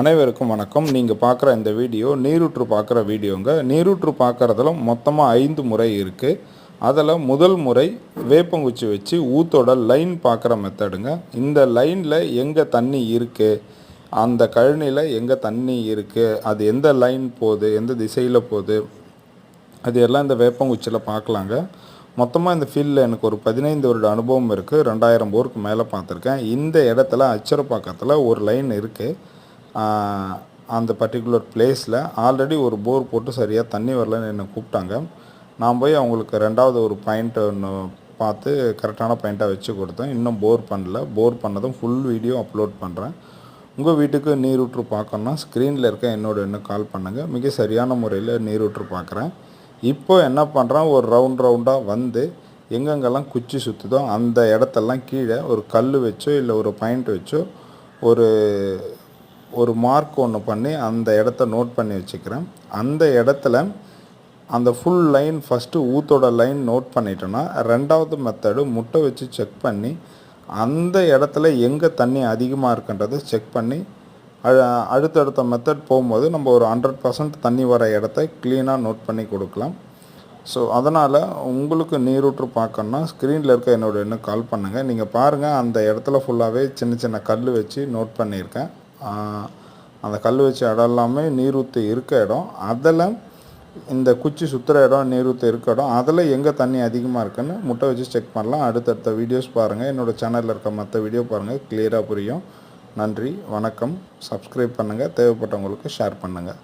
அனைவருக்கும் வணக்கம். நீங்கள் பார்க்குற இந்த வீடியோ நீரூற்று பார்க்குற வீடியோங்க. நீரூற்று பார்க்குறதுல மொத்தமாக 5 முறை இருக்குது. அதில் முதல் முறை வேப்பங்குச்சி வச்சு ஊத்தோட லைன் பார்க்குற மெத்தடுங்க. இந்த லைனில் எங்கே தண்ணி இருக்குது, அந்த கழனியில் எங்கே தண்ணி இருக்குது, அது எந்த லைன் போகுது, எந்த திசையில் போகுது, அது எல்லாம் இந்த வேப்பங்குச்சியில் பார்க்கலாங்க. மொத்தமாக இந்த ஃபீல்டில் எனக்கு ஒரு 15 வருட அனுபவம் இருக்குது. 2000 போருக்கு மேலே பார்த்துருக்கேன். இந்த இடத்துல அச்சரப்பாக்கத்தில் ஒரு லைன் இருக்குது. அந்த பர்டிகுலர் பிளேஸில் ஆல்ரெடி ஒரு போர் போட்டு சரியாக தண்ணி வரலன்னு என்னை கூப்பிட்டாங்க. நான் போய் அவங்களுக்கு 2வது ஒரு பாயிண்ட் ஒன்று பார்த்து கரெக்டான பாயிண்ட்டாக வச்சு கொடுத்தேன். இன்னும் போர் பண்ணல. போர் பண்ணதும் ஃபுல் வீடியோ அப்லோட் பண்ணுறேன். உங்கள் வீட்டுக்கு நீரூற்று பார்க்கணுன்னா ஸ்க்ரீனில் இருக்க என்னோட இன்னும் கால் பண்ணுங்கள். மிக சரியான முறையில் நீரூற்று பார்க்குறேன். இப்போ என்ன பண்ணுறேன், ஒரு ரவுண்டாக வந்து எங்கெங்கெல்லாம் குச்சி சுற்றுதோ அந்த இடத்தெல்லாம் கீழே ஒரு கல் வச்சோ இல்லை ஒரு பாயிண்ட் வச்சோ ஒரு மார்க் ஒன்று பண்ணி அந்த இடத்த நோட் பண்ணி வச்சுக்கிறேன். அந்த இடத்துல அந்த ஃபுல் லைன் ஃபஸ்ட்டு ஊத்தோட லைன் நோட் பண்ணிட்டோன்னா 2வது மெத்தடு முட்டை வச்சு செக் பண்ணி அந்த இடத்துல எங்கே தண்ணி அதிகமாக இருக்குன்றதை செக் பண்ணி அடுத்தடுத்த மெத்தட் போகும்போது நம்ம ஒரு 100% தண்ணி வர இடத்த க்ளீனாக நோட் பண்ணி கொடுக்கலாம். ஸோ அதனால் உங்களுக்கு நீரூற்று பார்க்கணுன்னா ஸ்க்ரீனில் இருக்க என்னோட இன்னும் கால் பண்ணுங்கள். நீங்கள் பாருங்கள், அந்த இடத்துல ஃபுல்லாகவே சின்ன சின்ன கல் வச்சு நோட் பண்ணியிருக்கேன். அந்த கல் வச்ச இடம் எல்லாமே நீரூற்று இருக்க இடம். அதில் இந்த குச்சி சுற்றுற இடம் நீரூற்று இருக்க இடம், அதில் எங்கே தண்ணி அதிகமாக இருக்குன்னு முட்டை வச்சு செக் பண்ணலாம். அடுத்தடுத்த வீடியோஸ் பாருங்கள். என்னோடய சேனலில் இருக்க மற்ற வீடியோ பாருங்கள், கிளியராக புரியும். நன்றி, வணக்கம். சப்ஸ்கிரைப் பண்ணுங்கள். தேவைப்பட்டவங்களுக்கு ஷேர் பண்ணுங்கள்.